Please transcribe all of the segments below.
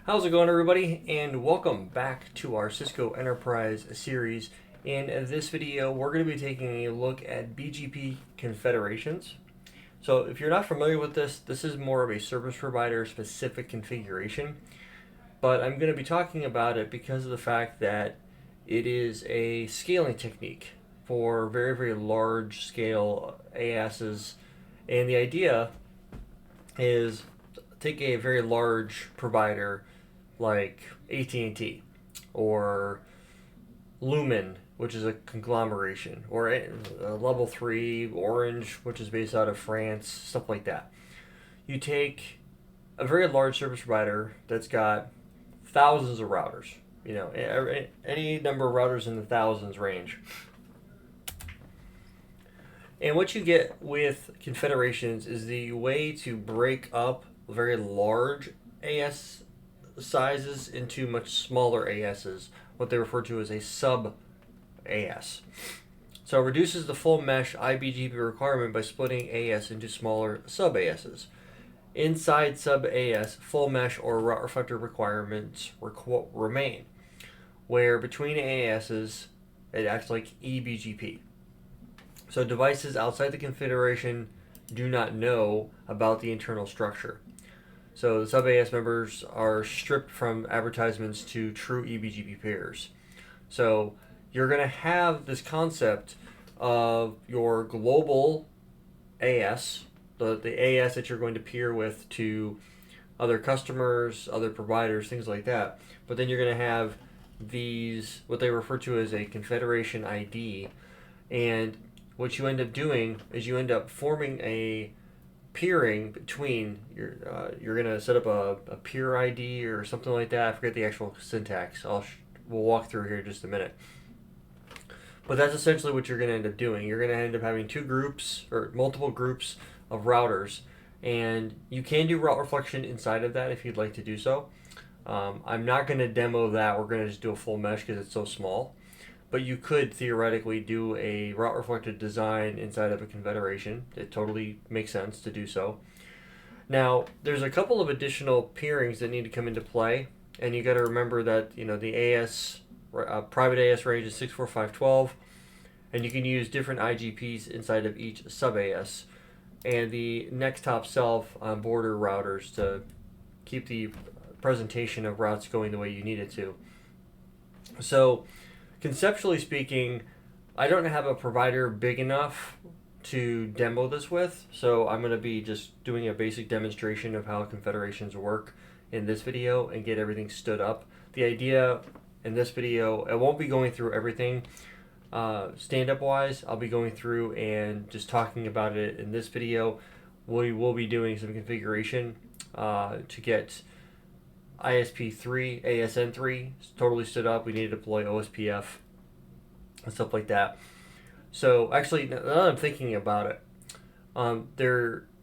How's it going, everybody? And welcome back to our Cisco Enterprise series. In this video, we're going to be taking a look at BGP Confederations. So if you're not familiar with this is more of a service provider specific configuration, but I'm going to be talking about it because of the fact that it is a scaling technique for very, very large scale ASs. And the idea is take a very large provider like AT&T or Lumen, which is a conglomeration, or a level 3 Orange, which is based out of France, stuff like that. You take a very large service provider that's got thousands of routers, any number of routers in the thousands range. And what you get with confederations is the way to break up very large AS sizes into much smaller ASs, what they refer to as a sub AS. So it reduces the full mesh IBGP requirement by splitting AS into smaller sub ASs. Inside sub AS, full mesh or route reflector requirements remain, where between ASs it acts like eBGP. So devices outside the confederation do not know about the internal structure. So the sub-AS members are stripped from advertisements to true eBGP pairs. So you're going to have this concept of your global AS, the AS that you're going to peer with to other customers, other providers, things like that. But then you're going to have these, what they refer to as a confederation ID. And what you end up doing is you end up forming a peering between you're going to set up a peer ID or something like that. I forget the actual syntax. We'll walk through here in just a minute. But that's essentially what you're going to end up doing. You're going to end up having two groups or multiple groups of routers, and you can do route reflection inside of that if you'd like to do so. I'm not going to demo that. We're going to just do a full mesh because it's so small. But you could theoretically do a route reflected design inside of a confederation. It totally makes sense to do so. Now, there's a couple of additional peerings that need to come into play, and you got to remember that the AS private AS range is 64512, and you can use different IGPs inside of each sub AS, and the next top self on border routers to keep the presentation of routes going the way you need it to. So conceptually speaking, I don't have a provider big enough to demo this with, so I'm going to be just doing a basic demonstration of how confederations work in this video and get everything stood up. The idea in this video, I won't be going through everything stand-up wise. I'll be going through and just talking about it in this video. We will be doing some configuration to get ISP3, ASN3 totally stood up. We need to deploy OSPF and stuff like that. So actually, now that I'm thinking about it,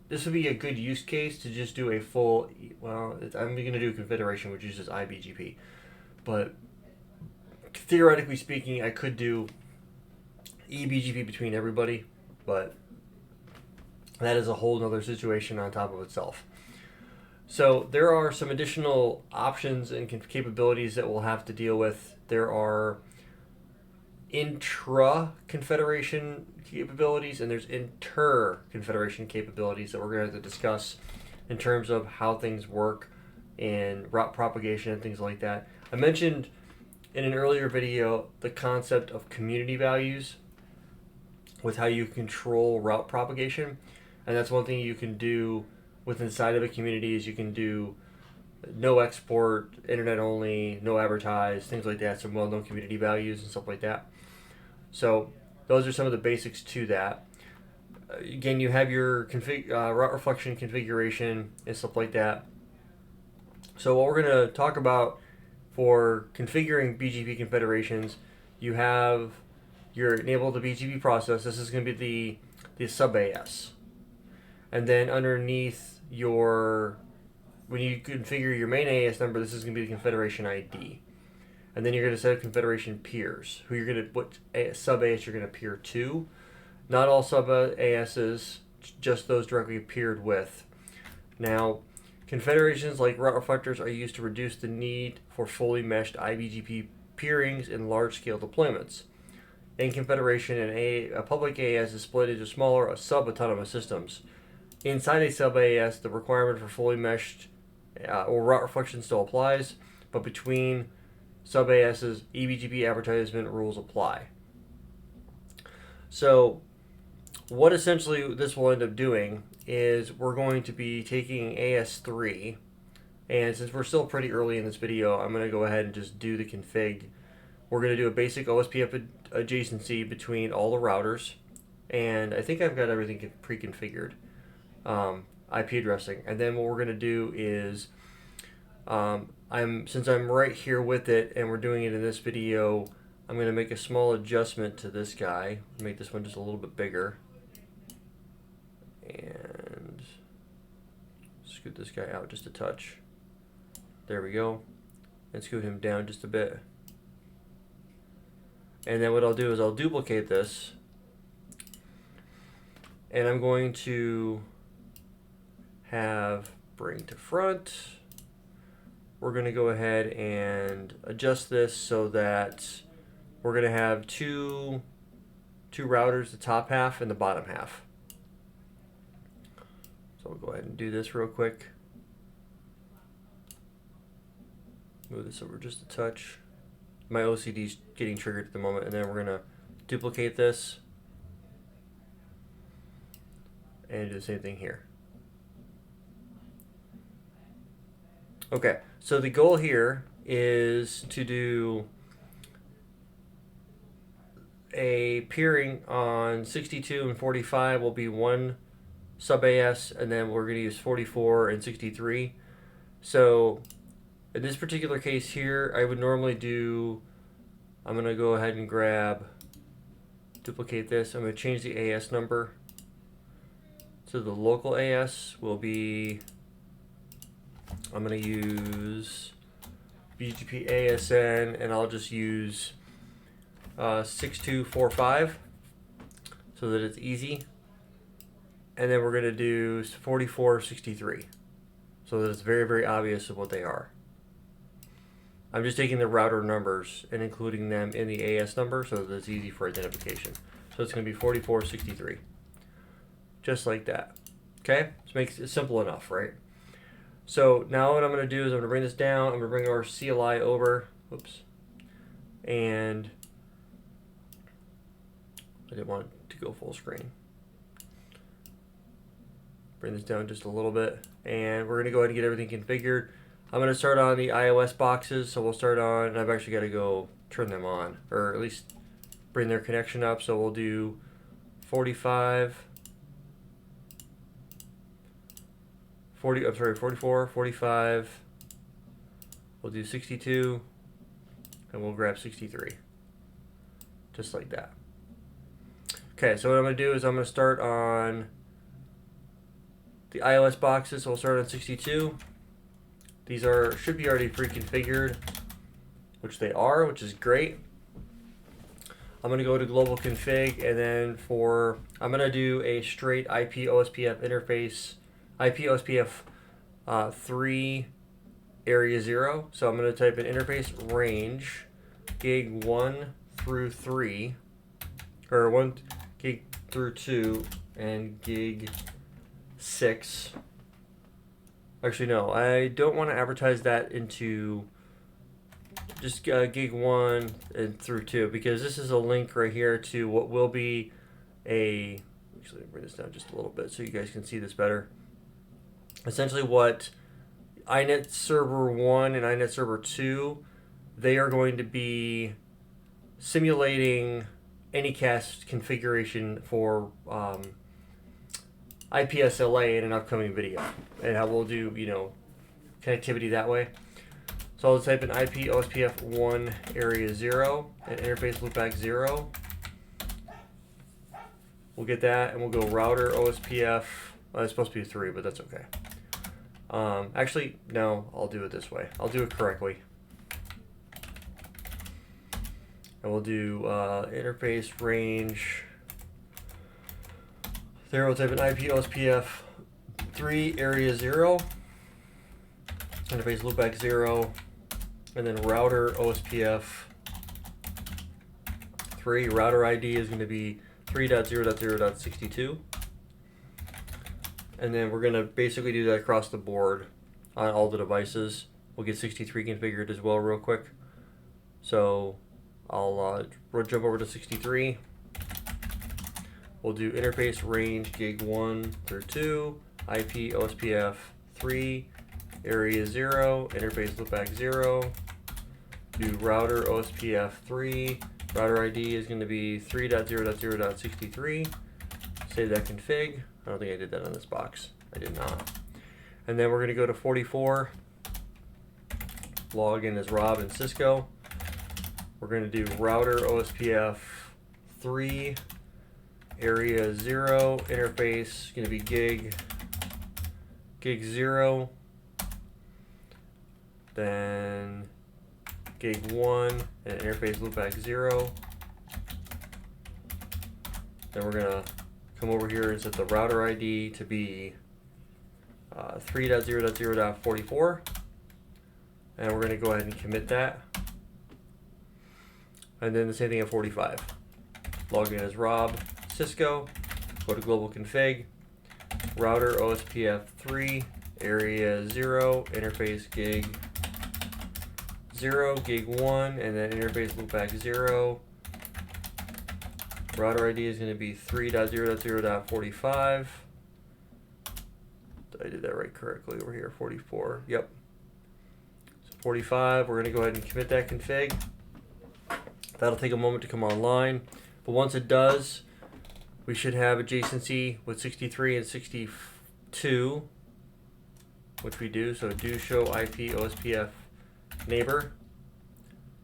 this would be a good use case to just do a full, I'm going to do a confederation which uses IBGP. But theoretically speaking, I could do eBGP between everybody, but that is a whole nother situation on top of itself. So there are some additional options and capabilities that we'll have to deal with. There are intra-confederation capabilities, and there's inter-confederation capabilities that we're going to have to discuss in terms of how things work and route propagation and things like that. I mentioned in an earlier video the concept of community values with how you control route propagation, and that's one thing you can do with inside of a community is you can do no export, internet only, no advertise, things like that, some well-known community values and stuff like that. So those are some of the basics to that. Again, you have your route reflection configuration and stuff like that. So what we're going to talk about for configuring BGP confederations, you have your enable the BGP process. This is going to be the sub AS. And then underneath when you configure your main AS number, this is going to be the confederation ID. And then you're going to set up confederation peers, what sub AS you're going to peer to. Not all sub ASs, just those directly peered with. Now, Confederations like route reflectors are used to reduce the need for fully meshed IBGP peerings in large-scale deployments. In Confederation, a public AS is split into smaller sub-autonomous systems. Inside a sub-AS, the requirement for fully meshed or route reflection still applies, but between sub-ASs, eBGP advertisement rules apply. So what essentially this will end up doing is we're going to be taking AS3, and since we're still pretty early in this video, I'm going to go ahead and just do the config. We're going to do a basic OSPF adjacency between all the routers, and I think I've got everything pre-configured, IP addressing. And then what we're going to do is, since I'm right here with it and we're doing it in this video, I'm going to make a small adjustment to this guy, make this one just a little bit bigger, and scoot this guy out just a touch. There we go. And scoot him down just a bit. And then what I'll do is I'll duplicate this, and I'm going to have bring to front. We're going to go ahead and adjust this so that we're going to have two routers, the top half and the bottom half. So we'll go ahead and do this real quick. Move this over just a touch. My OCD is getting triggered at the moment, and then we're going to duplicate this and do the same thing here. Okay, so the goal here is to do a peering on 62 and 45 will be one sub-AS, and then we're going to use 44 and 63. So in this particular case here, I would normally do, I'm going to go ahead and duplicate this. I'm going to change the AS number. So the local AS will be, I'm going to use BGP ASN, and I'll just use 6245 so that it's easy. And then we're going to do 4463 so that it's very, very obvious of what they are. I'm just taking the router numbers and including them in the AS number so that it's easy for identification. So it's going to be 4463. Just like that. Okay? This makes it simple enough, right? So now what I'm going to do is I'm going to bring this down. I'm going to bring our CLI over. Whoops. And I didn't want it to go full screen. Bring this down just a little bit. And we're going to go ahead and get everything configured. I'm going to start on the iOS boxes. So we'll start on, and I've actually got to go turn them on, or at least bring their connection up. So we'll do 44, 45. We'll do 62, and we'll grab 63. Just like that. Okay, so what I'm going to do is I'm going to start on the iOS boxes. So we'll start on 62. These should be already pre-configured, which they are, which is great. I'm going to go to global config, and then I'm going to do a straight IP OSPF interface, IP OSPF 3 area 0. So I'm going to type in interface range gig 1 through 3, or 1 gig through 2, and gig 6. Actually, no, I don't want to advertise that into just gig 1 and through 2, because this is a link right here to what will be actually, bring this down just a little bit so you guys can see this better. Essentially what iNet Server 1 and iNet Server 2, they are going to be simulating Anycast configuration for IPSLA in an upcoming video, and how we'll do, connectivity that way. So I'll type in IP OSPF 1 area 0 and interface loopback 0. We'll get that, and we'll go router OSPF. Well, it's supposed to be 3, but that's okay. Actually, no, I'll do it this way. I'll do it correctly. And we'll do interface range. There we'll type in IP OSPF 3 area 0. interface loopback 0, and then router OSPF 3. Router ID is going to be 3.0.0.62. And then we're going to basically do that across the board on all the devices. We'll get 63 configured as well real quick. So I'll jump over to 63. We'll do interface range gig 1 through 2, IP OSPF 3, area 0, interface loopback 0. Do router OSPF 3. Router ID is going to be 3.0.0.63. Save that config. I don't think I did that on this box. I did not. And then we're going to go to 44. Log in as Rob and Cisco. We're going to do router OSPF 3, area 0, interface going to be gig 0, then gig 1, and interface loopback 0. Then we're going to come over here and set the router ID to be 3.0.0.44, and we're going to go ahead and commit that. And then the same thing at 45. Log in as Rob, Cisco, go to global config, router OSPF 3, area 0, interface gig 0, gig 1, and then interface loopback 0. Router ID is going to be 3.0.0.45. I did that right correctly over here, 44. Yep. So 45, we're going to go ahead and commit that config. That'll take a moment to come online, but once it does, we should have adjacency with 63 and 62, which we do. So do show IP OSPF neighbor.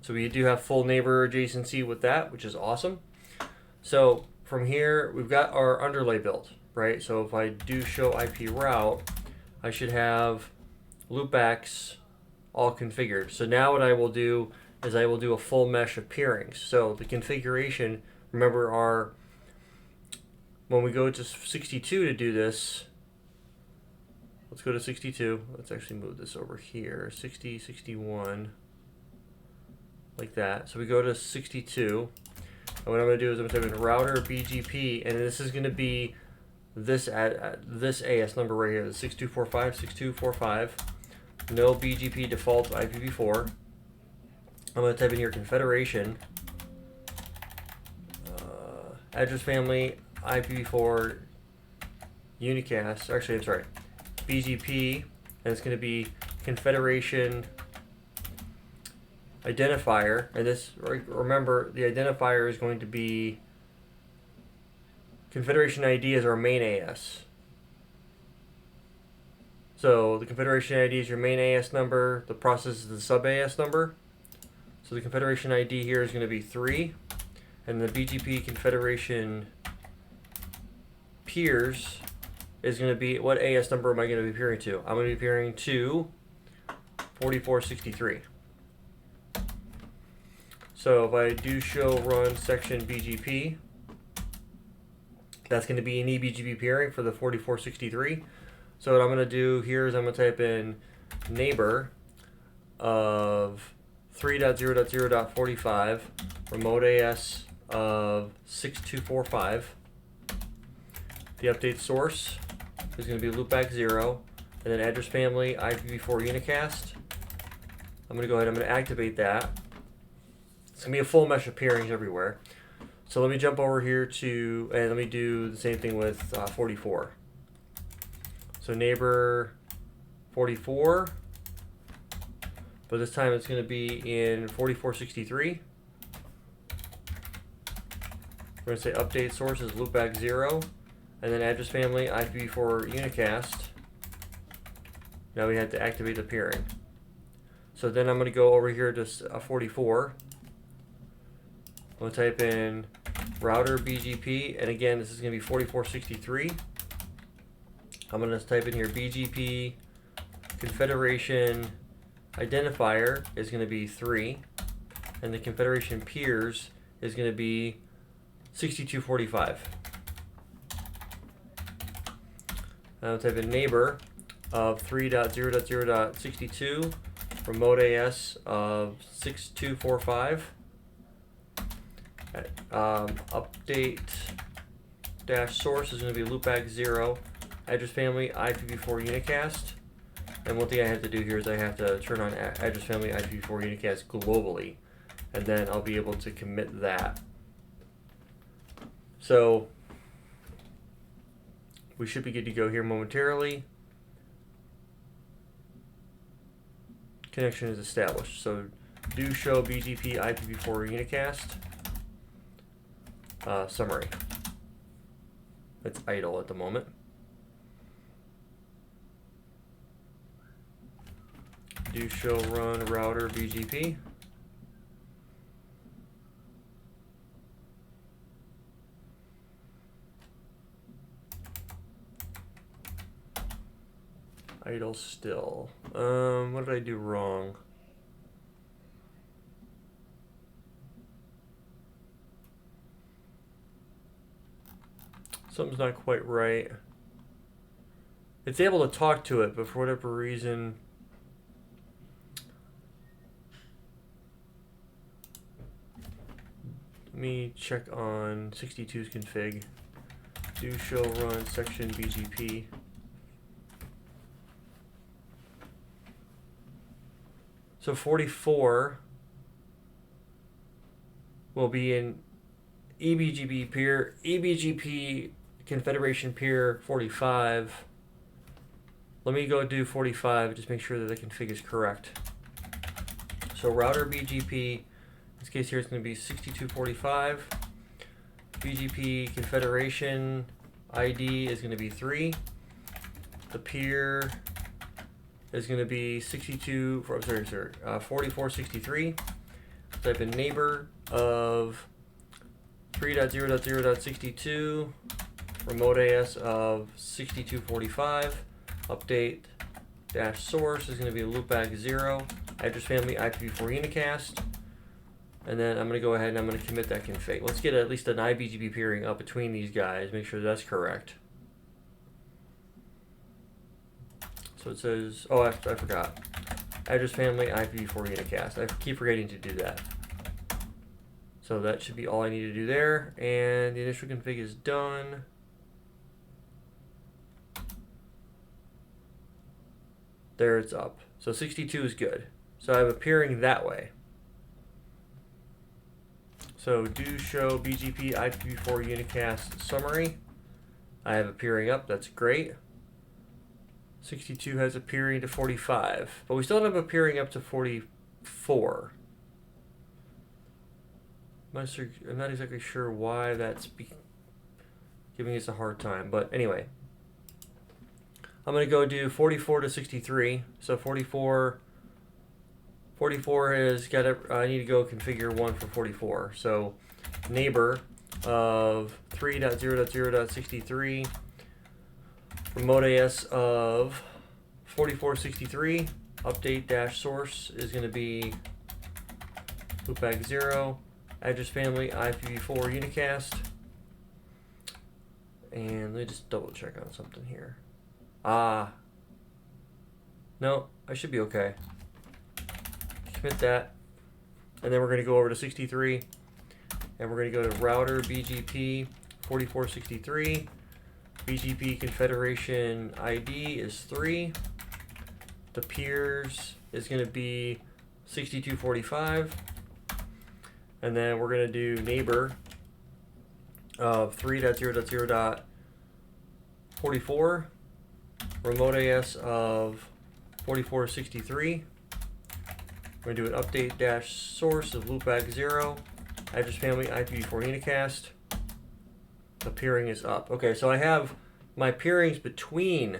So we do have full neighbor adjacency with that, which is awesome. So from here, we've got our underlay built, right? So if I do show IP route, I should have loopbacks all configured. So now what I will do is I will do a full mesh of peerings. So the configuration, remember, when we go to 62 to do this, let's go to 62. Let's actually move this over here, 60, 61, like that. So we go to 62. And what I'm going to do is I'm going to type in router BGP, and this is going to be this AS number right here, the 6245. No BGP default IPv4. I'm going to type in your confederation, address family, IPv4, unicast. Actually, I'm sorry, BGP, and it's going to be confederation identifier. And this, remember, the identifier is going to be confederation ID is our main AS. So the confederation ID is your main AS number. The process is the sub AS number. So the confederation ID here is going to be 3, and the BGP confederation peers is going to be, what AS number am I going to be peering to? I'm going to be peering to 4463. So if I do show run section BGP, that's going to be an eBGP peering for the 4463. So what I'm going to do here is I'm going to type in neighbor of 3.0.0.45, remote AS of 6245. The update source is going to be loopback 0, and then address family IPv4 unicast. I'm going to go ahead, I'm going to activate that. It's going to be a full mesh of peerings everywhere. So let me jump over here to, and let me do the same thing with 44. So neighbor 44. But this time it's going to be in 4463. We're going to say update source is loopback 0, and then address family IPv4 unicast. Now we have to activate the peering. So then I'm going to go over here to 44. We'll type in router BGP, and again this is going to be 4463. I'm going to type in here BGP confederation identifier is going to be 3, and the confederation peers is going to be 6245. I'll type in neighbor of 3.0.0.62, remote AS of 6245. Update dash source is going to be loopback 0, address family IPv4 unicast. And one thing I have to do here is I have to turn on address family IPv4 unicast globally, and then I'll be able to commit that. So we should be good to go here momentarily. Connection is established. So do show BGP IPv4 unicast. Summary. It's idle at the moment. Do show run router BGP. Idle still. What did I do wrong? Something's not quite right. It's able to talk to it, but for whatever reason, let me check on 62's config. Do show run section BGP. So 44 will be in EBGP peer, EBGP Confederation peer 45. Let me go do 45, just make sure that the config is correct. So router BGP, in this case here it's going to be 6245. BGP Confederation ID is going to be 3. The peer is going to be 4463. Type in neighbor of 3.0.0.62, remote AS of 6245, update dash source is going to be loopback 0, address family IPv4 unicast, and then I'm going to go ahead and I'm going to commit that config. Let's get at least an IBGP peering up between these guys, make sure that's correct. So it says, oh, I forgot. Address family IPv4 unicast. I keep forgetting to do that. So that should be all I need to do there. And the initial config is done. There it's up. So 62 is good. So I have a peering that way. So do show BGP IPv4 unicast summary. I have a peering up. That's great. 62 has a peering to 45, but we still don't have a peering up to 44. I'm not exactly sure why that's giving us a hard time, but anyway. I'm going to go do 44 to 63. So 44 has got I need to go configure one for 44. So neighbor of 3.0.0.63, remote AS of 4463, update dash source is going to be loopback 0, address family IPv4 unicast, and let me just double check on something here. No, I should be okay. Commit that, and then we're going to go over to 63, and we're going to go to router BGP 4463. BGP Confederation ID is 3. The peers is going to be 6245. And then we're going to do neighbor of 3.0.0.44. Remote AS of 4463. We're going to do an update dash source of loopback 0. Address family IPv4 unicast. The peering is up. Okay, so I have my peerings between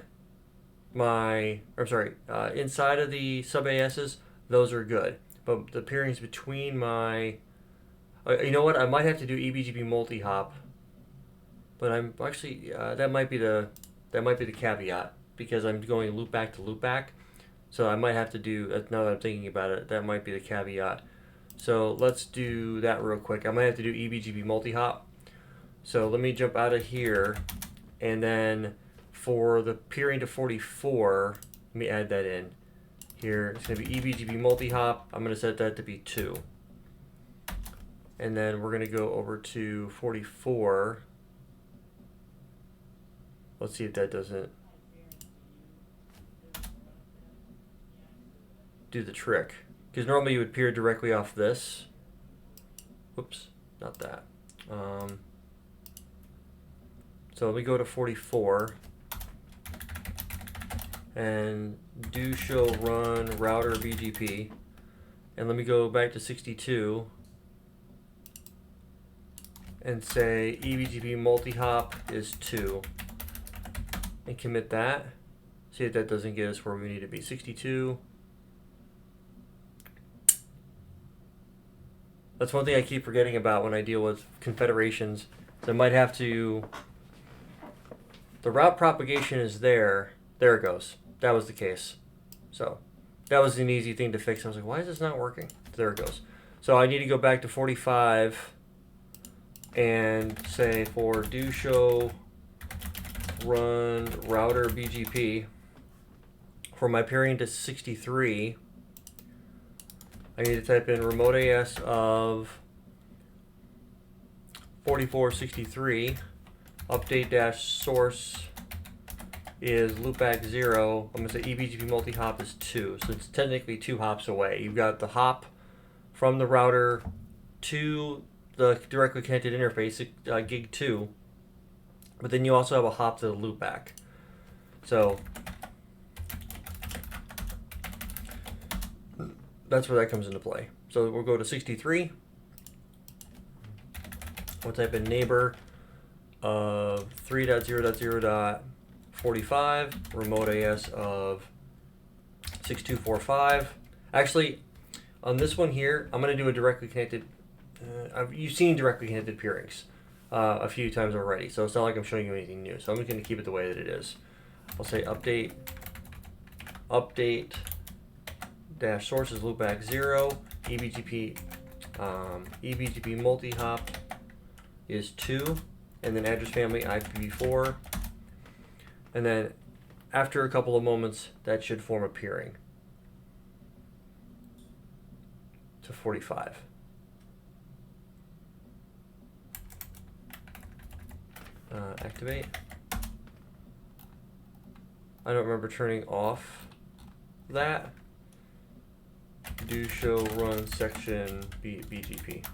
my, inside of the sub ASs, those are good. But the peerings between my, you know what? I might have to do EBGP multi-hop. But I'm actually, that might be the caveat, because I'm going loopback to loopback. So I might have to do, now that I'm thinking about it, that might be the caveat. So let's do that real quick. I might have to do EBGP multi-hop. So let me jump out of here, and then for the peering to 44, let me add that in. Here, it's going to be eBGP multi-hop. I'm going to set that to be 2. And then we're going to go over to 44. Let's see if that doesn't do the trick. Because normally you would peer directly off this. Whoops, not that. So let me go to 44. And do show run router BGP, and let me go back to 62 and say eBGP multi-hop is 2 and commit that. See if that doesn't get us where we need to be. 62. That's one thing I keep forgetting about when I deal with confederations. So I might have to, the route propagation is there. There it goes. That was the case. So that was an easy thing to fix. I was like, why is this not working? There it goes. So I need to go back to 45 and say for do show run router BGP. For my peering to 63, I need to type in remote AS of 4463 update dash source is loopback 0. I'm going to say eBGP multi-hop is 2. So it's technically 2 hops away. You've got the hop from the router to the directly connected interface, gig 2. But then you also have a hop to the loopback. So that's where that comes into play. So we'll go to 63. We'll type in neighbor of 3.0.0.45, remote AS of 6245. Actually, on this one here, I'm going to do a directly connected. You've seen directly connected peerings a few times already, so it's not like I'm showing you anything new. So I'm just going to keep it the way that it is. I'll say update dash sources loopback 0, eBGP multi-hop is 2, and then address family IPv4, and then after a couple of moments that should form a peering to 45. Activate. I don't remember turning off that. Do show run section BGP.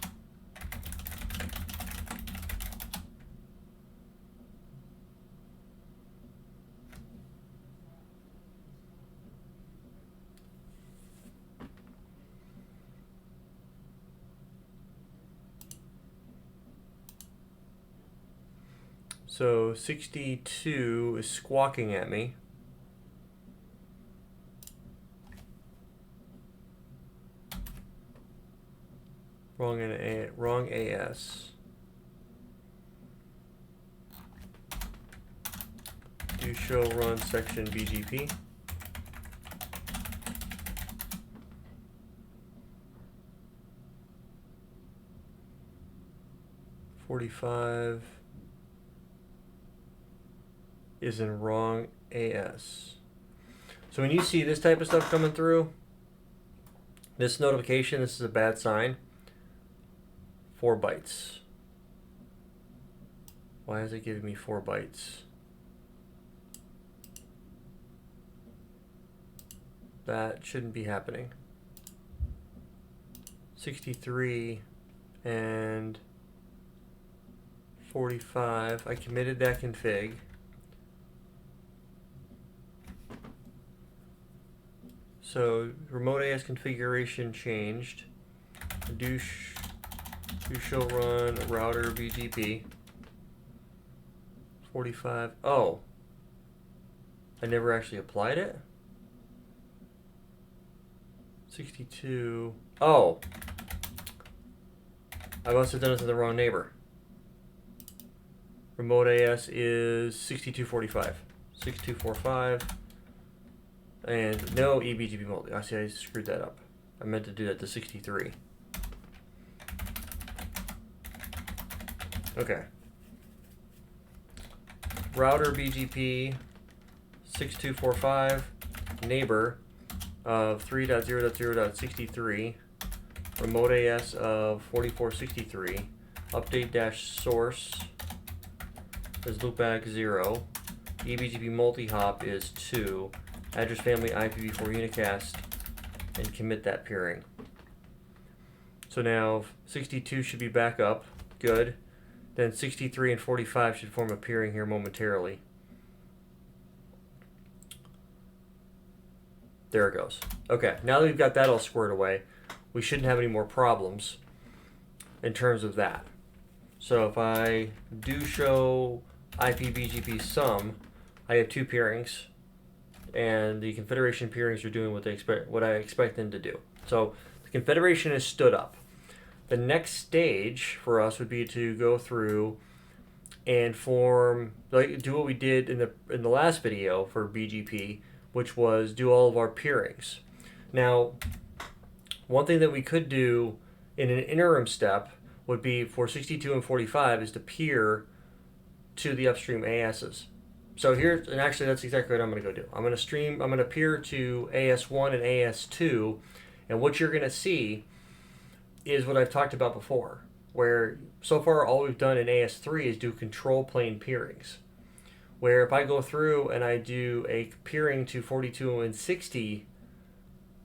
So 62 is squawking at me. Wrong AS. Do show run section BGP. .45 is in wrong AS. So when you see this type of stuff coming through, this notification, this is a bad sign. 4 bytes. Why is it giving me 4 bytes? That shouldn't be happening. 63 and 45. I committed that config. So remote AS configuration changed. Do show run router BGP. 45. Oh, I never actually applied it. 62. Oh, I must have done it to the wrong neighbor. Remote AS is 6245. 6245. And no eBGP multi. I see I screwed that up. I meant to do that to 63. Okay. Router BGP 6245 neighbor of 3.0.0.63, remote AS of 4463, update dash source is loopback 0, eBGP multi-hop is 2, address family IPv4 unicast, and commit that peering. So now 62 should be back up, good. Then 63 and 45 should form a peering here momentarily. There it goes. Okay, now that we've got that all squared away, we shouldn't have any more problems in terms of that. So if I do show IPBGP sum, I have two peerings, and the Confederation peerings are doing what I expect them to do. So the Confederation is stood up. The next stage for us would be to go through and do what we did in the last video for BGP, which was do all of our peerings. Now, one thing that we could do in an interim step would be for 62 and 45 is to peer to the upstream ASs. So here, and actually that's exactly what I'm going to go do. I'm going to peer to AS1 and AS2, and what you're going to see is what I've talked about before, where so far all we've done in AS3 is do control plane peerings. Where if I go through and I do a peering to 42 and 60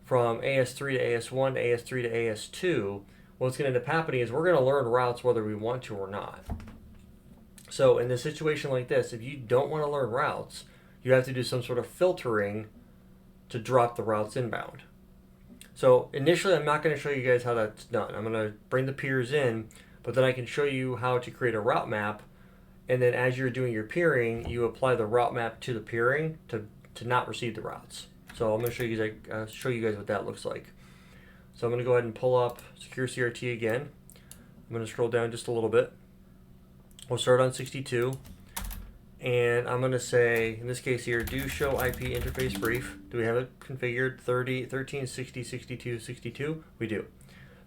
from AS3 to AS1 to AS3 to AS2, what's going to end up happening is we're going to learn routes whether we want to or not. So in a situation like this, if you don't want to learn routes, you have to do some sort of filtering to drop the routes inbound. So initially, I'm not going to show you guys how that's done. I'm going to bring the peers in, but then I can show you how to create a route map. And then as you're doing your peering, you apply the route map to the peering to not receive the routes. So I'm going to show you guys what that looks like. So I'm going to go ahead and pull up Secure CRT again. I'm going to scroll down just a little bit. We'll start on 62. And I'm going to say, in this case here, do show IP interface brief. Do we have it configured 13, 60, 62, 62? We do.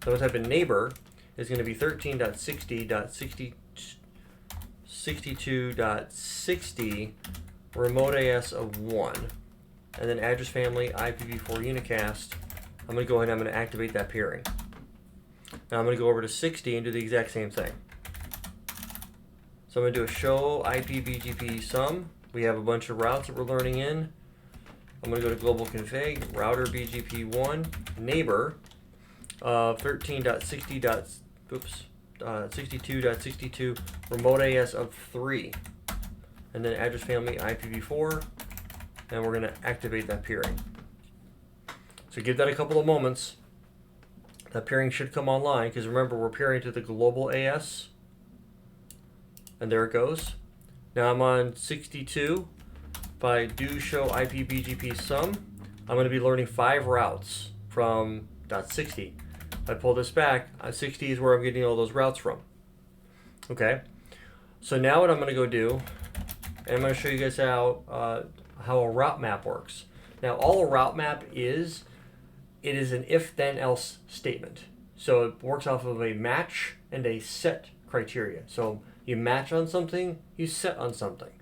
So I'm going to type in neighbor is going to be 13.60.62.60 remote AS of 1. And then address family IPv4 unicast. I'm going to go ahead and I'm going to activate that peering. Now I'm going to go over to 60 and do the exact same thing. So I'm going to do a show IPBGP sum. We have a bunch of routes that we're learning in. I'm going to go to global config, router BGP1, neighbor of 62.62 remote AS of 3. And then address family IPv4. And we're going to activate that peering. So give that a couple of moments. That peering should come online because remember we're peering to the global AS. And there it goes. Now I'm on 62. If I do show IPBGP sum, I'm going to be learning 5 routes from .60. If I pull this back, 60 is where I'm getting all those routes from. Okay. So now what I'm going to go do, and I'm going to show you guys how a route map works. Now all a route map is, it is an if-then-else statement. So it works off of a match and a set criteria. So you match on something, you set on something.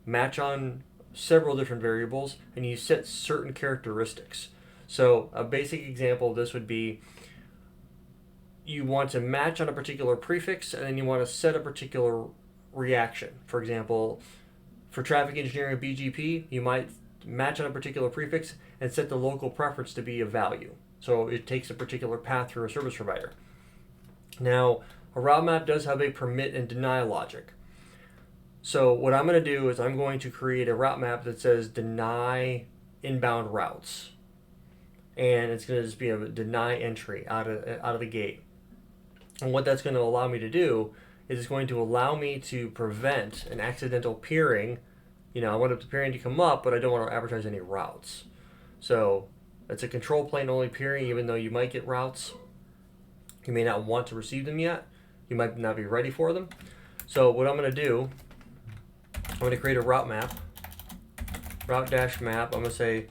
Match on several different variables, and you set certain characteristics. So a basic example of this would be you want to match on a particular prefix, and then you want to set a particular reaction. For example, for traffic engineering BGP, you might match on a particular prefix and set the local preference to be a value. So it takes a particular path through a service provider. Now, a route map does have a permit and deny logic. So what I'm going to do is I'm going to create a route map that says deny inbound routes. And it's going to just be a deny entry out of the gate. And what that's going to allow me to do is it's going to allow me to prevent an accidental peering. You know, I want the peering to come up, but I don't want to advertise any routes. So it's a control plane only peering, even though you might get routes. You may not want to receive them yet. You might not be ready for them. So what I'm going to do, I'm going to create a route map, route-map. I'm going to say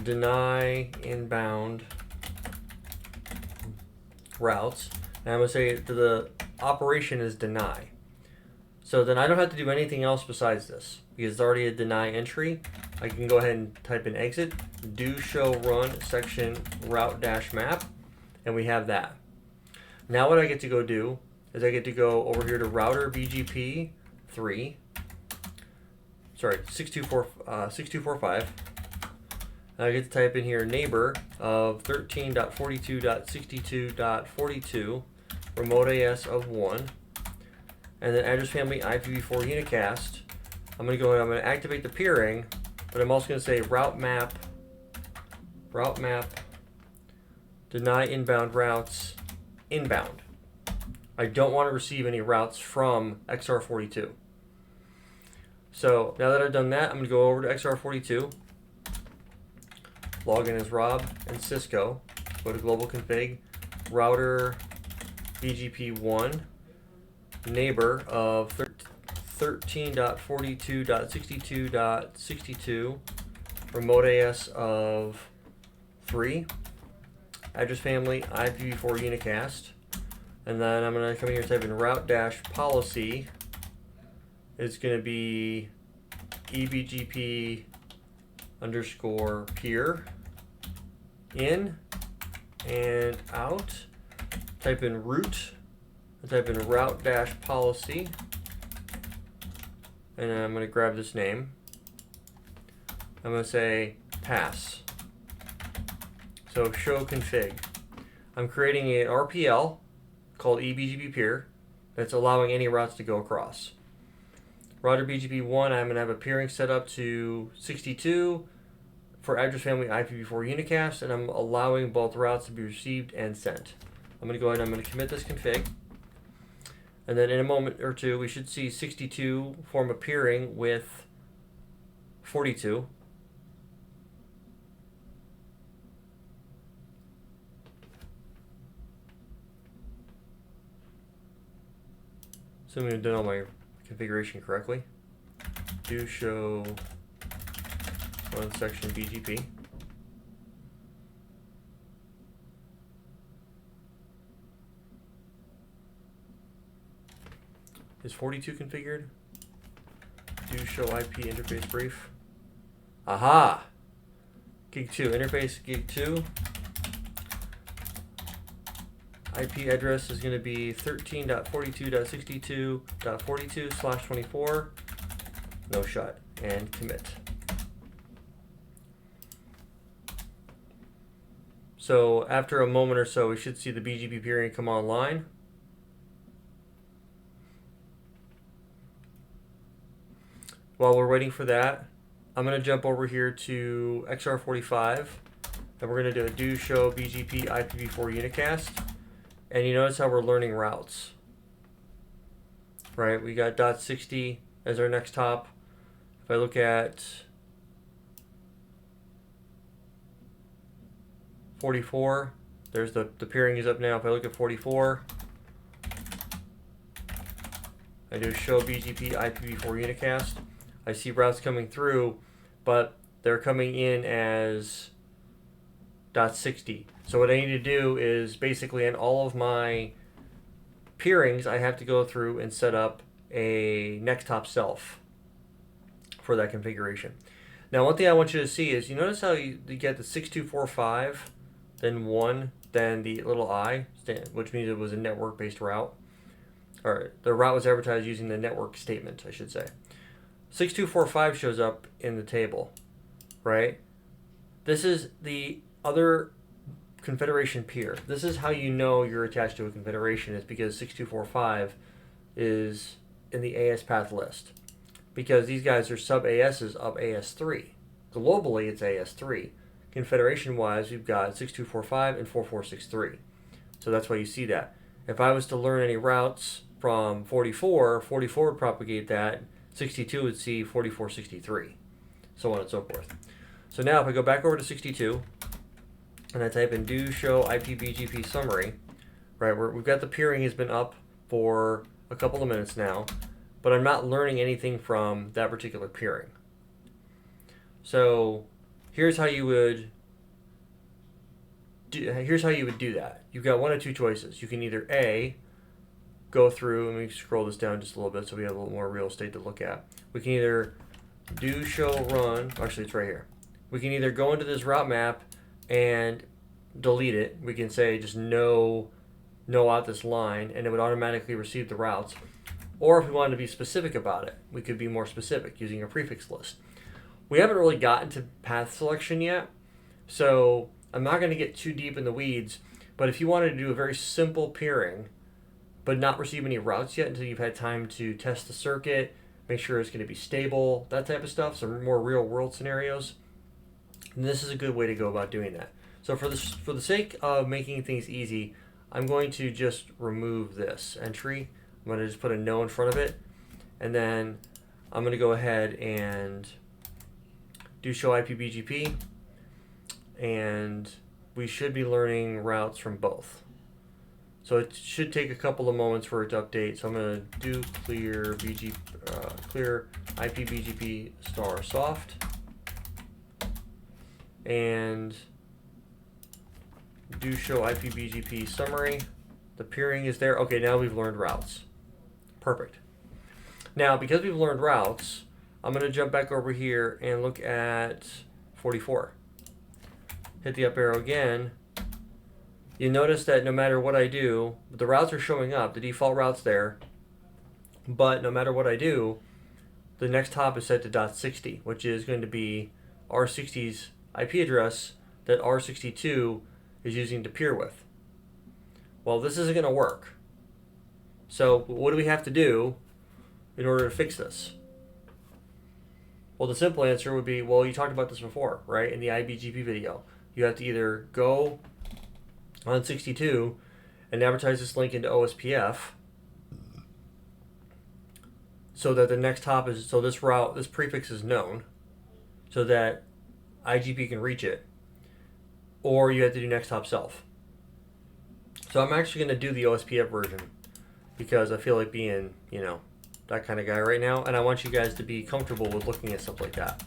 deny inbound routes. And I'm going to say the operation is deny. So then I don't have to do anything else besides this because it's already a deny entry. I can go ahead and type in exit, do show run section route dash map, and we have that. Now what I get to go do is I get to go over here to router BGP 6245. I get to type in here neighbor of 13.42.62.42, remote AS of 1, and then address family IPv4 unicast. I'm going to go ahead, I'm going to activate the peering, but I'm also going to say route map, deny inbound routes, inbound. I don't want to receive any routes from XR42. So now that I've done that, I'm going to go over to XR42, log in as Rob and Cisco, go to global config, router BGP1, neighbor of 13.42.62.62, remote AS of 3, address family IPv4 unicast, and then I'm going to come in here and type in route dash policy. It's going to be ebgp underscore peer in and out. Type in root, type in route dash policy, and then I'm going to grab this name. I'm going to say pass. So show config. I'm creating an RPL called ebgp peer that's allowing any routes to go across. Router BGP1, I'm going to have a peering set up to 62 for address family IPv4 unicast, and I'm allowing both routes to be received and sent. I'm going to go ahead and I'm going to commit this config. And then in a moment or two, we should see 62 form a peering with 42. Assuming I've done all my configuration correctly. Do show run section BGP. Is 42 configured? Do show IP interface brief. Aha! Gig 2, interface gig 2. IP address is going to be 13.42.62.42/24. No shot. And commit. So after a moment or so, we should see the BGP peering come online. While we're waiting for that, I'm going to jump over here to XR45, and we're going to do show BGP IPv4 unicast. And you notice how we're learning routes, right? We got .60 as our next hop. If I look at 44, there's the peering is up now. If I look at 44, I do show BGP IPv4 unicast. I see routes coming through, but they're coming in as .60. So what I need to do is basically in all of my peerings, I have to go through and set up a next hop self for that configuration. Now, one thing I want you to see is you notice how you get the 6245, then 1, then the little I, which means it was a network-based route. Or the route was advertised using the network statement, I should say. 6245 shows up in the table, right? This is the other confederation peer. This is how you know you're attached to a confederation, is because 6245 is in the AS path list. Because these guys are sub ASs of AS3. Globally, it's AS3. Confederation-wise, we've got 6245 and 4463. So that's why you see that. If I was to learn any routes from 44 would propagate that, 62 would see 4463, so on and so forth. So now if I go back over to 62, and I type in do show IPBGP summary, right, we've got the peering has been up for a couple of minutes now, but I'm not learning anything from that particular peering. So here's how you would do that. You've got one of two choices. You can either A, go through, and we scroll this down just a little bit so we have a little more real estate to look at. We can either do show run, actually it's right here. We can either go into this route map and delete it. We can say just no out this line, and it would automatically receive the routes. Or if we wanted to be specific about it, we could be more specific using a prefix list. We haven't really gotten to path selection yet, so I'm not going to get too deep in the weeds, but if you wanted to do a very simple peering, but not receive any routes yet until you've had time to test the circuit, make sure it's going to be stable, that type of stuff, some more real world scenarios, and this is a good way to go about doing that. So for the sake of making things easy, I'm going to just remove this entry. I'm going to just put a no in front of it, and then I'm going to go ahead and do show IPBGP, and we should be learning routes from both. So it should take a couple of moments for it to update. So I'm going to do clear clear IPBGP star soft, and do show IPBGP summary. The peering is there. Okay, now we've learned routes. Perfect. Now, because we've learned routes, I'm going to jump back over here and look at 44. Hit the up arrow again. You notice that no matter what I do, the routes are showing up, the default route's there, but no matter what I do, the next hop is set to .60, which is going to be R60's IP address that R62 is using to peer with. Well, this isn't going to work. So what do we have to do in order to fix this? Well, the simple answer would be, well, you talked about this before, right? In the IBGP video. You have to either go on 62 and advertise this link into OSPF so that the next hop is, so this route, this prefix is known so that IGP can reach it, or you have to do next hop self. So I'm actually going to do the OSPF version because I feel like being, that kind of guy right now, and I want you guys to be comfortable with looking at stuff like that.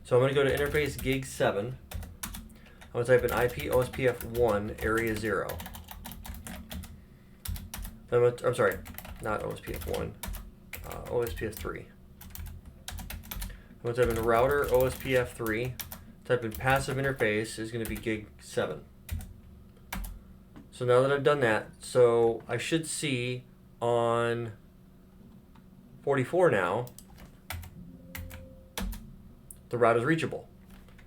So I'm going to go to interface gig 7. I'm going to type in IP OSPF 1 area 0. Then I'm sorry, not OSPF 1, OSPF 3. I'm going to type in router OSPF 3. Type in passive interface is going to be gig 7. So now that I've done that, so I should see on 44 now, the route is reachable.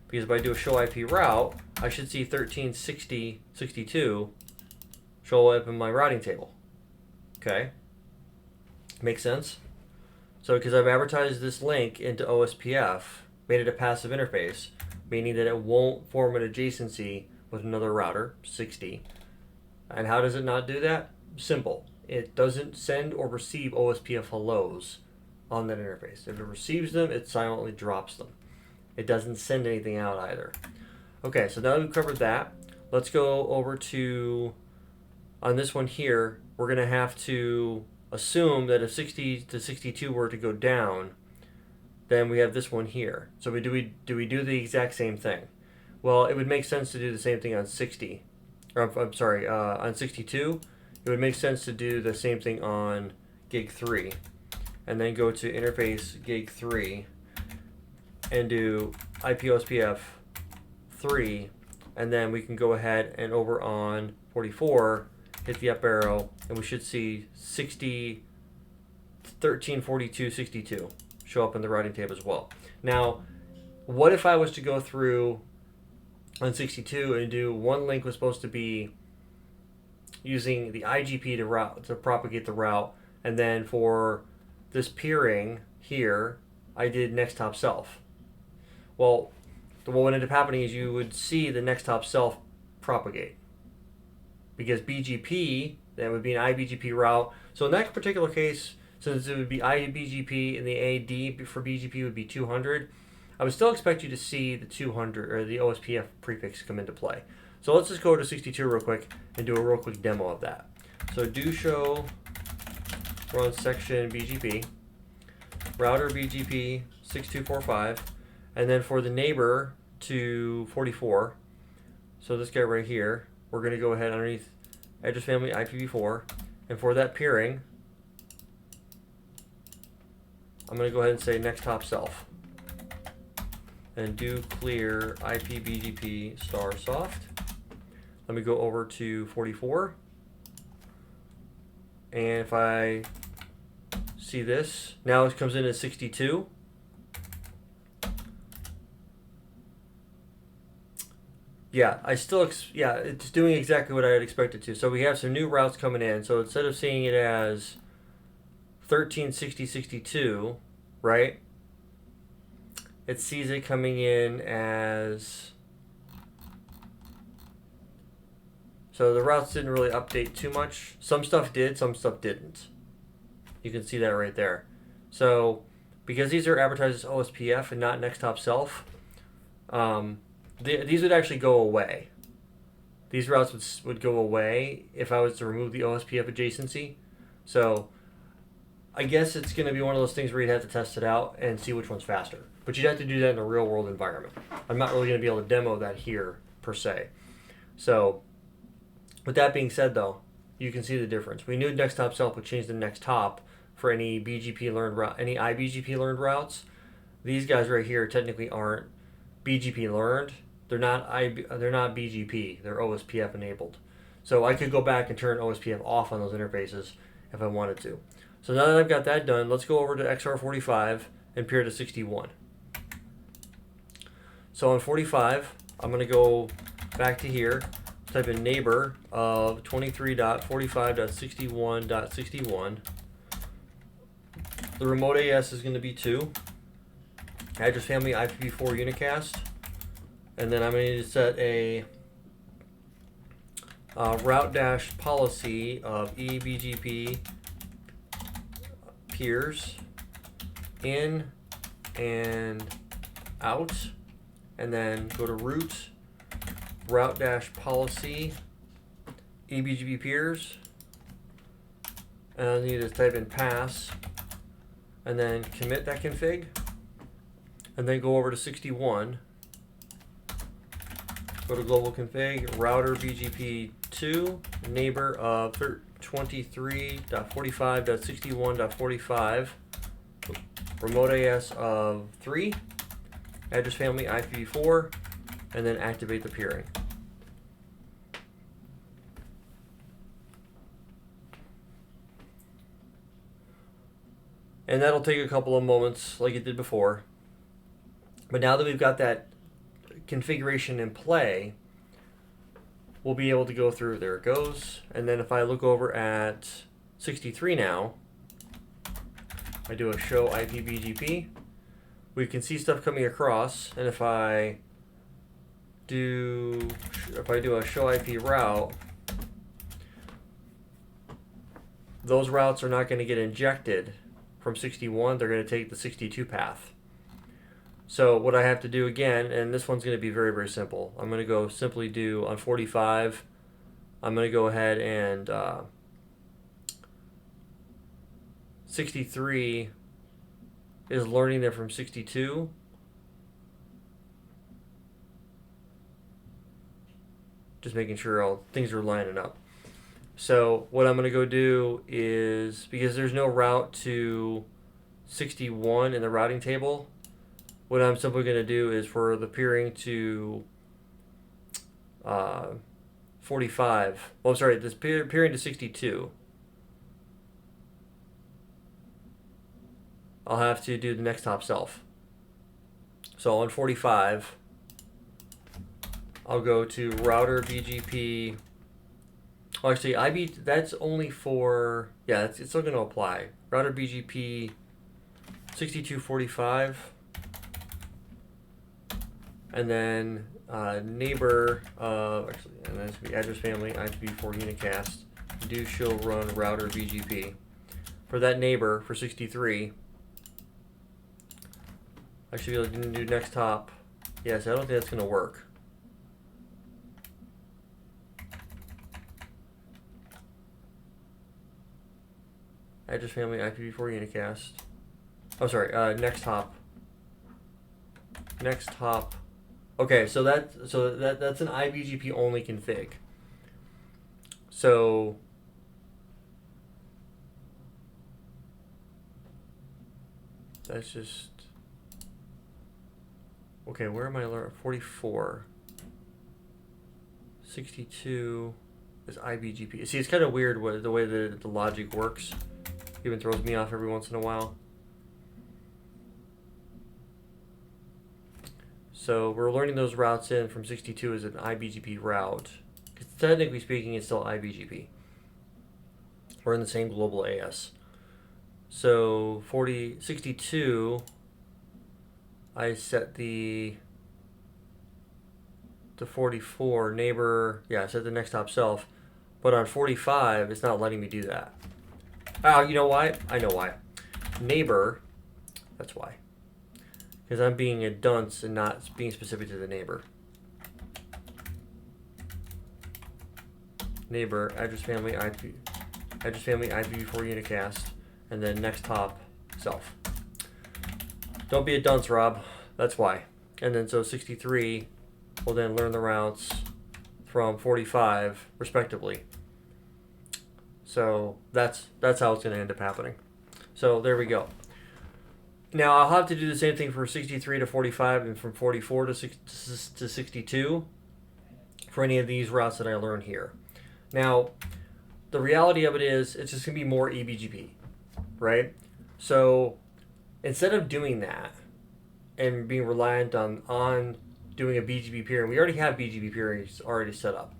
Because if I do a show IP route, I should see 1360.62 show up in my routing table. Okay? Makes sense? So because I've advertised this link into OSPF, made it a passive interface, meaning that it won't form an adjacency with another router, 60. And how does it not do that? Simple. It doesn't send or receive OSPF hellos on that interface. If it receives them, it silently drops them. It doesn't send anything out either. Okay, so now that we've covered that, let's go over to, on this one here, we're going to have to assume that if 60 to 62 were to go down, then we have this one here. So do we do the exact same thing? Well, it would make sense to do the same thing on 60. Or I'm sorry, on 62. It would make sense to do the same thing on gig 3. And then go to interface gig 3 and do IPOSPF 3. And then we can go ahead and over on 44, hit the up arrow, and we should see 60, 1342.62 show up in the routing table as well. Now, what if I was to go through on 62 and do one link was supposed to be using the IGP to propagate the route, and then for this peering here, I did next hop self. Well, what would end up happening is you would see the next hop self propagate. Because BGP, that would be an IBGP route. So in that particular case, since it would be IBGP and the AD for BGP would be 200, I would still expect you to see the 200 or the OSPF prefix come into play. So let's just go to 62 real quick and do a real quick demo of that. So do show run section BGP, router BGP 6245, and then for the neighbor to 44, so this guy right here, we're going to go ahead underneath address family IPv4, and for that peering, I'm going to go ahead and say next hop self. and do clear IP BGP star soft. Let me go over to 44. And if I see this, now it comes in at 62. Yeah, it's doing exactly what I had expected to. So we have some new routes coming in. So instead of seeing it as 136062, right? It sees it coming in as, so the routes didn't really update too much. Some stuff did, some stuff didn't. You can see that right there. So because these are advertised as OSPF and not next top self, these would actually go away. These routes would go away if I was to remove the OSPF adjacency. So I guess it's going to be one of those things where you'd have to test it out and see which one's faster. But you'd have to do that in a real world environment. I'm not really going to be able to demo that here per se. So with that being said though, you can see the difference. We knew next top self would change the next top for any BGP learned route, any iBGP learned routes. These guys right here technically aren't BGP learned. They're not BGP. They're OSPF enabled. So I could go back and turn OSPF off on those interfaces if I wanted to. So now that I've got that done, let's go over to XR45 and peer to 61. So on 45, I'm going to go back to here, type in neighbor of 23.45.61.61. The remote AS is going to be 2. Address family IPv4 unicast. And then I'm going to need to set a route dash policy of eBGP peers in and out, and then go to root route dash policy eBGP peers, and I need to type in pass and then commit that config, and then go over to 61. Go to global config, router BGP 2, neighbor of 23.45.61.45, remote AS of 3, address family IPv4, and then activate the peering. And that'll take a couple of moments like it did before. But now that we've got that configuration in play, we'll be able to go through. There it goes. And then if I look over at 63 now, I do a show IP BGP, we can see stuff coming across. And if I do a show IP route, those routes are not going to get injected from 61. They're going to take the 62 path. So what I have to do again, and this one's going to be very, very simple. I'm going to go simply do on 45, I'm going to go ahead and 63 is learning that from 62. Just making sure all things are lining up. So what I'm going to go do is, because there's no route to 61 in the routing table, what I'm simply going to do is for the peering to 45, well, I'm sorry, this peering to 62, I'll have to do the next top self. So on 45, I'll go to router BGP. Well, actually, that's only for, yeah, it's still going to apply. Router BGP 6245. And then neighbor of, actually, and then it's going to be address family IPv4 unicast. Do show run router BGP. For that neighbor, for 63, I should be able to do next hop. Yes, I don't think that's going to work. Address family IPv4 unicast. Oh, sorry, next hop. Next hop. Okay, so that's an iBGP only config. So that's just, Okay, where am I learning? 44. 62 is IBGP. See, it's kind of weird the way that the logic works. Even throws me off every once in a while. So we're learning those routes in from 62 as an IBGP route. Because technically speaking, it's still IBGP. We're in the same global AS. So 62, I set the 44 neighbor. Yeah, I set the next hop self. But on 45, it's not letting me do that. You know why? I know why. Neighbor, that's why. Because I'm being a dunce and not being specific to the neighbor. Neighbor, address family, IPv4 unicast, and then next hop, self. Don't be a dunce, Rob. That's why. And then so 63 will then learn the routes from 45, respectively. So that's how it's going to end up happening. So there we go. Now I'll have to do the same thing for 63 to 45 and from 44 to 62 for any of these routes that I learn here. Now, the reality of it is it's just going to be more eBGP, right? So instead of doing that and being reliant on doing a BGP peering, we already have BGP peering already set up.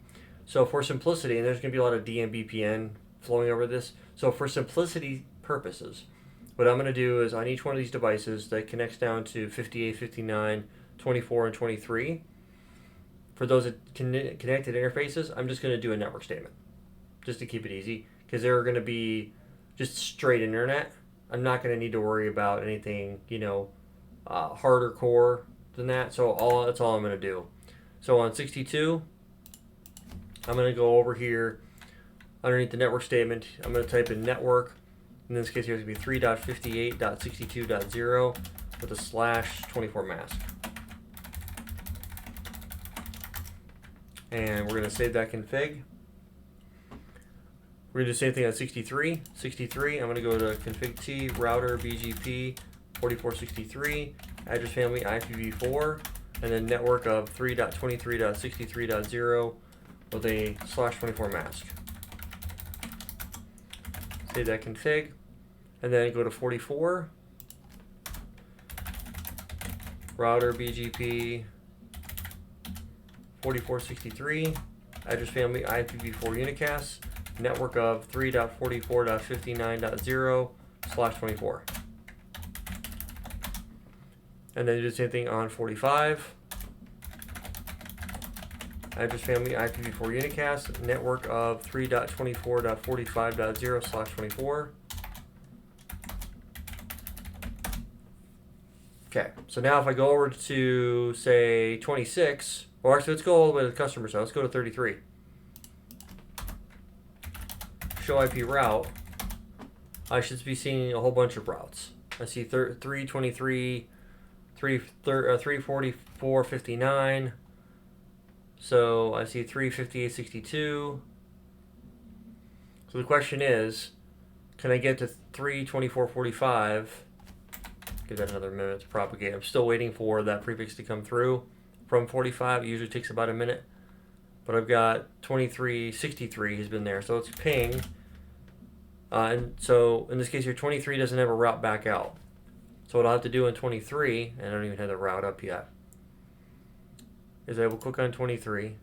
So for simplicity, and there's going to be a lot of DMBPN flowing over this, so for simplicity purposes, what I'm going to do is on each one of these devices that connects down to 58, 59, 24, and 23, for those connected interfaces, I'm just going to do a network statement just to keep it easy because they're going to be just straight internet. I'm not going to need to worry about anything, harder core than that. So that's all I'm going to do. So on 62, I'm going to go over here underneath the network statement. I'm going to type in network. In this case, here it's going to be 3.58.62.0 with a /24 mask. And we're going to save that config. We're going to do the same thing on 63. 63, I'm going to go to config T, router, BGP, 4463, address family, IPv4, and then network of 3.23.63.0 with a /24 mask. Save that config, and then go to 44, router, BGP, 4463, address family, IPv4 unicast, network of 3.44.59.0 /24. And then do the same thing on 45. Address family IPv4 unicast, network of 3.24.45.0 /24. Okay, so now if I go over to, say, 26, or actually let's go all the way to the customer side. Let's go to 33. Show IP route. I should be seeing a whole bunch of routes. I see 323, 344, 59. So I see 358.62. So the question is, can I get to 324.45? Give that another minute to propagate. I'm still waiting for that prefix to come through from 45. It usually takes about a minute. But I've got 2363 has been there. So it's ping. And so in this case here, 23 doesn't have a route back out. So what I'll have to do in 23, and I don't even have the route up yet, is I will click on 23,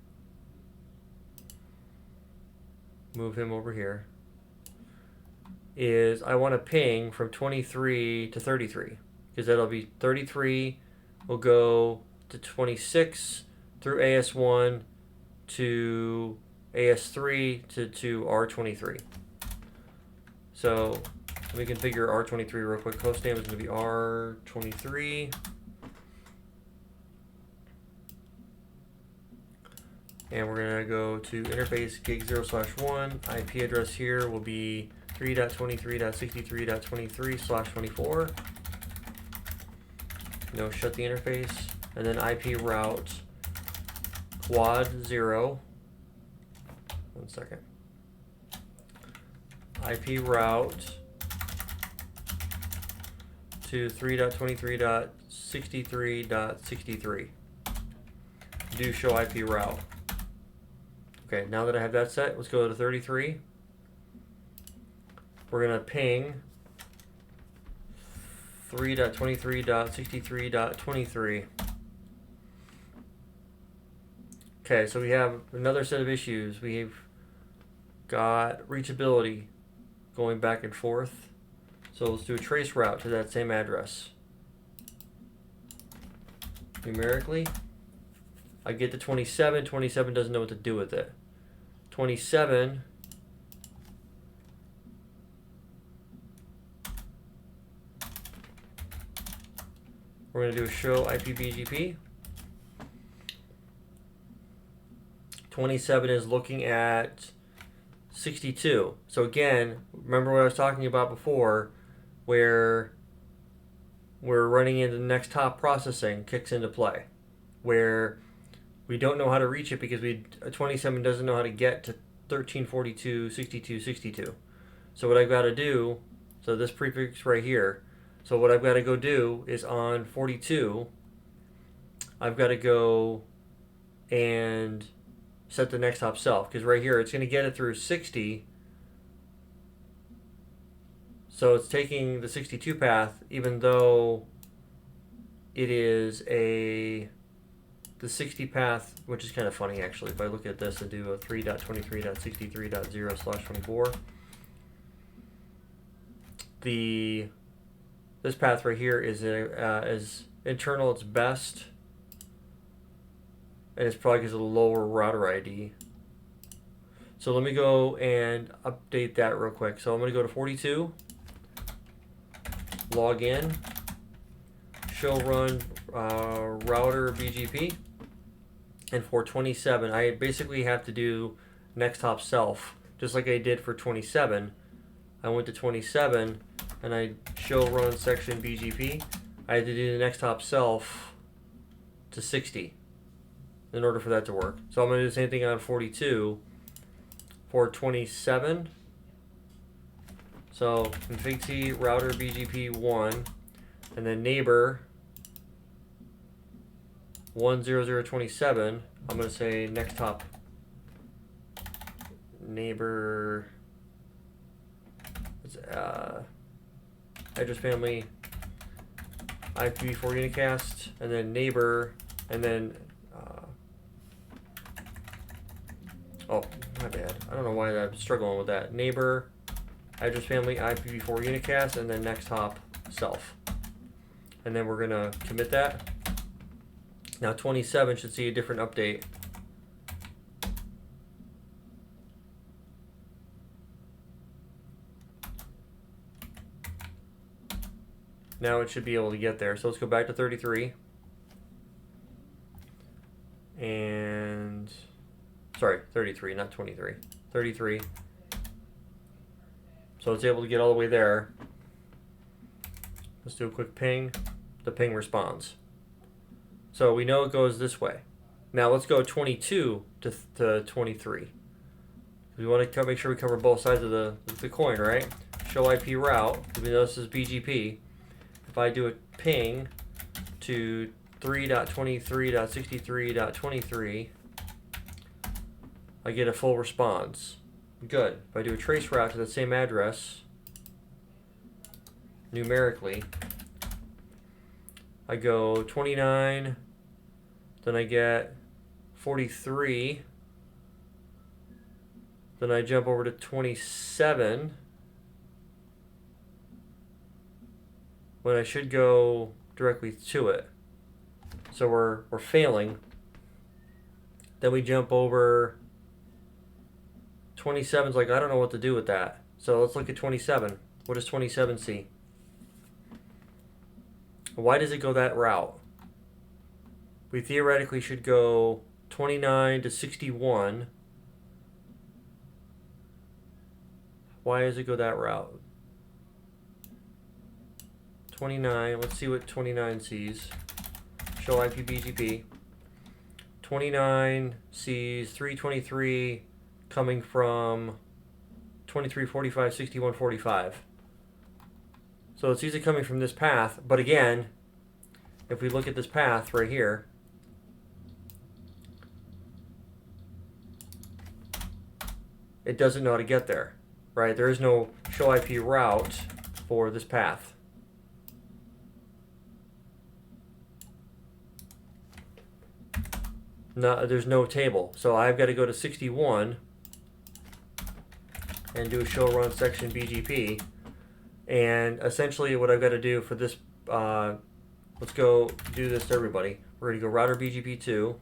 move him over here, is I want to ping from 23 to 33, because that'll be 33 will go to 26 through AS1 to AS3 to R23. So let me configure R23 real quick. Host name is going to be R23. And we're going to go to interface gig 0/1. IP address here will be 3.23.63.23/24. Shut the interface. And then IP route quad 0. 1 second. IP route to 3.23.63 63.63. Do show IP route. Okay, now that I have that set, let's go to 33. We're going to ping 3.23.63.23. Okay, so we have another set of issues. We've got reachability going back and forth. So let's do a trace route to that same address. Numerically, I get to 27. 27 doesn't know what to do with it. 27 we're going to do a show IP BGP. 27 is looking at 62. So again, remember what I was talking about before, where we're running into the next top processing kicks into play, where we don't know how to reach it because 27 doesn't know how to get to 1342, 62, 62. So what I've got to do, so this prefix right here, so what I've got to go do is on 42, I've got to go and set the next hop self, because right here it's going to get it through 60. So it's taking the 62 path, even though it is the 60 path, which is kind of funny actually. If I look at this and do a 3.23.63.0/24, this path right here is as internal its best, and it's probably because of the lower router ID. So let me go and update that real quick. So I'm going to go to 42, log in, show run router BGP, and for 27, I basically have to do next hop self, just like I did for 27. I went to 27 and I show run section BGP. I had to do the next hop self to 60 in order for that to work. So I'm going to do the same thing on 42 for 27. So config T router BGP 1, and then neighbor 10027. I'm going to say next hop neighbor address family IPv4 unicast, and then neighbor, and then oh, my bad. I don't know why I'm struggling with that. Neighbor, address family, IPv4 unicast, and then next hop self. And then we're going to commit that. Now 27 should see a different update. Now it should be able to get there. So let's go back to 33. And sorry, 33, not 23. 33. So it's able to get all the way there. Let's do a quick ping. The ping responds. So we know it goes this way. Now let's go 22 to 23. We want to make sure we cover both sides of the coin, right? Show IP route. We know this is BGP. If I do a ping to 3.23.63.23, I get a full response. Good. If I do a trace route to the same address, numerically, I go 29, then I get 43, then I jump over to 27, when I should go directly to it. So we're failing. Then we jump over 27's like, I don't know what to do with that. So let's look at 27. What does 27 see? Why does it go that route? We theoretically should go 29 to 61. Why does it go that route? 29, let's see what 29 sees. Show IP BGP. 29 sees 323 coming from 2345, 6145. So it's usually coming from this path, but again, if we look at this path right here, it doesn't know how to get there, right? There is no show IP route for this path. No, there's no table. So I've got to go to 61 and do a show run section BGP. And essentially what I've got to do for this, let's go do this to everybody. We're going to go router BGP2,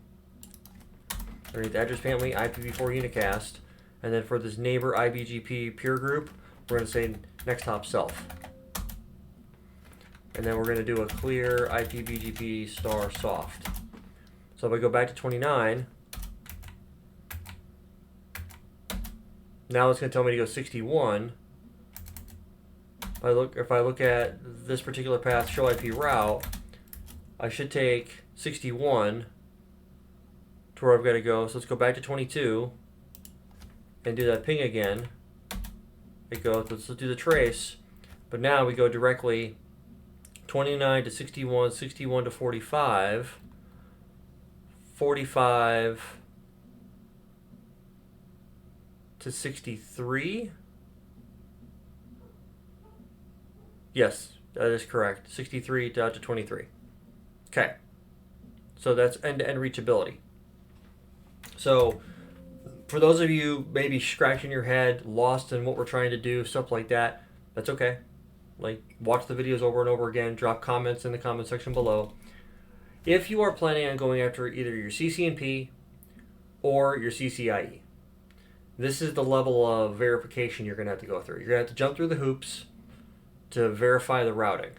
underneath the address family, IPv4 unicast, and then for this neighbor IBGP peer group, we're going to say next hop self. And then we're going to do a clear IPBGP star soft. So if I go back to 29, now it's going to tell me to go 61. If I look at this particular path, show IP route, I should take 61 to where I've got to go. So let's go back to 22 and do that ping again. It goes, let's do the trace, but now we go directly 29 to 61, 61 to 45, 45 to 63. Yes, that is correct. 63 down to 23. Okay. So that's end-to-end reachability. So for those of you maybe scratching your head, lost in what we're trying to do, stuff like that, that's okay. Like, watch the videos over and over again, drop comments in the comment section below. If you are planning on going after either your CCNP or your CCIE, this is the level of verification you're going to have to go through. You're going to have to jump through the hoops to verify the routing.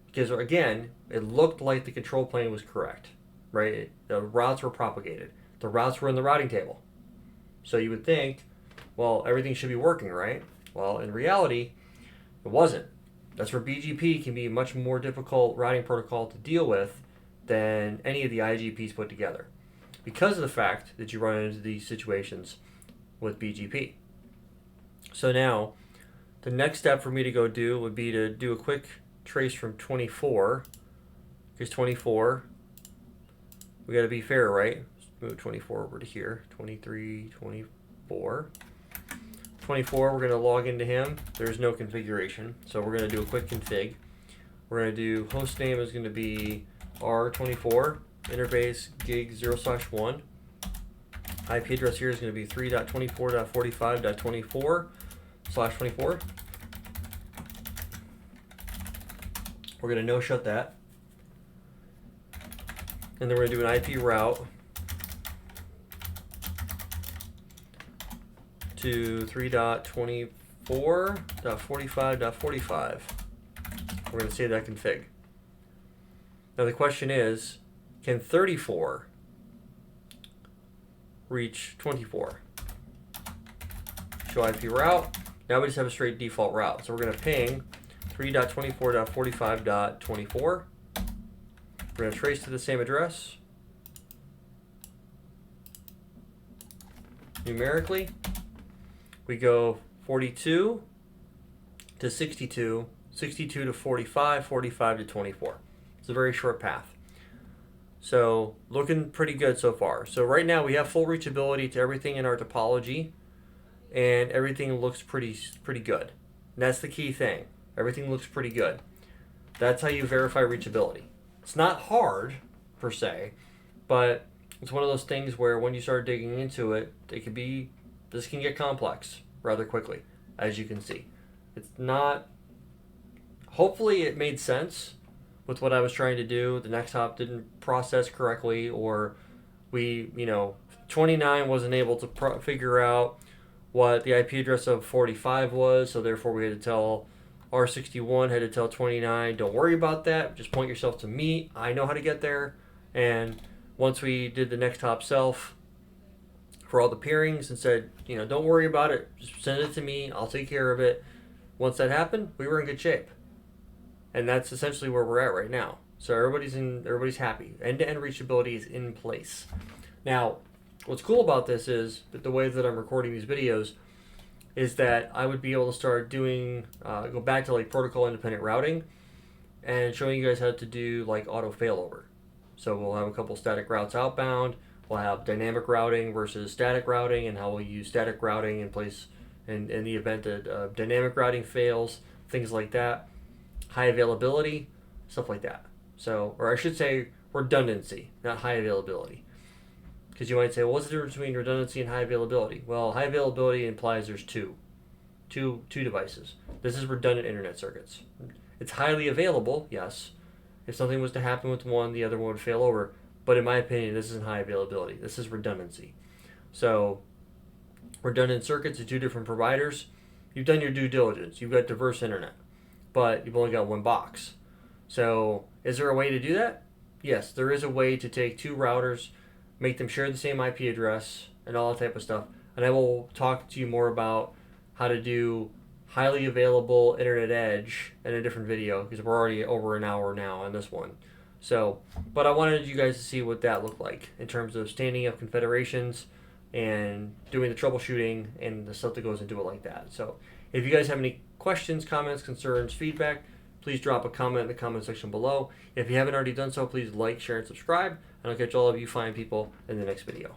Because again, it looked like the control plane was correct, right? The routes were propagated. The routes were in the routing table. So you would think, well, everything should be working, right? Well, in reality, it wasn't. That's where BGP can be a much more difficult routing protocol to deal with than any of the IGPs put together, because of the fact that you run into these situations with BGP. So now, the next step for me to go do would be to do a quick trace from 24. Here's 24. We got to be fair, right? Let's move 24 over to here. 23, 24. 24, we're going to log into him. There's no configuration, so we're going to do a quick config. We're going to do host name is going to be R24, interface gig 0/1. IP address here is going to be 3.24.45.24/24. We're going to no shut that. And then we're going to do an IP route to 3.24.45.45. We're going to save that config. Now the question is, can 34 reach 24? Show IP route. Now we just have a straight default route. So we're going to ping 3.24.45.24. We're going to trace to the same address. Numerically, we go 42 to 62, 62 to 45, 45 to 24. It's a very short path. So looking pretty good so far. So right now we have full reachability to everything in our topology, and everything looks pretty good. And that's the key thing. Everything looks pretty good. That's how you verify reachability. It's not hard per se, but it's one of those things where when you start digging into it, this can get complex rather quickly, as you can see. It's not, hopefully it made sense with what I was trying to do. The next hop didn't process correctly, or 29 wasn't able to figure out what the IP address of 45 was, so therefore we had to tell R61 had to tell 29, don't worry about that, just point yourself to me, I know how to get there. And once we did the next hop self for all the peerings and said, don't worry about it, just send it to me, I'll take care of it. Once that happened, we were in good shape. And that's essentially where we're at right now. So everybody's happy. End-to-end reachability is in place. Now, what's cool about this is that the way that I'm recording these videos is that I would be able to start doing, go back to like protocol independent routing and showing you guys how to do like auto failover. So we'll have a couple static routes outbound. We'll have dynamic routing versus static routing, and how we'll use static routing in place in the event that dynamic routing fails, things like that. High availability, stuff like that. So, or I should say redundancy, not high availability. Because you might say, well, what's the difference between redundancy and high availability? Well, high availability implies there's two devices. This is redundant internet circuits. It's highly available, yes. If something was to happen with one, the other one would fail over. But in my opinion, this isn't high availability. This is redundancy. So, redundant circuits are two different providers. You've done your due diligence. You've got diverse internet, but you've only got one box. So, is there a way to do that? Yes, there is a way to take two routers, make them share the same IP address, and all that type of stuff. And I will talk to you more about how to do highly available internet edge in a different video, because we're already over an hour now on this one. So, but I wanted you guys to see what that looked like in terms of standing up confederations and doing the troubleshooting and the stuff that goes into it like that. So, if you guys have any questions, comments, concerns, feedback, please drop a comment in the comment section below. If you haven't already done so, please like, share, and subscribe. And I'll catch all of you fine people in the next video.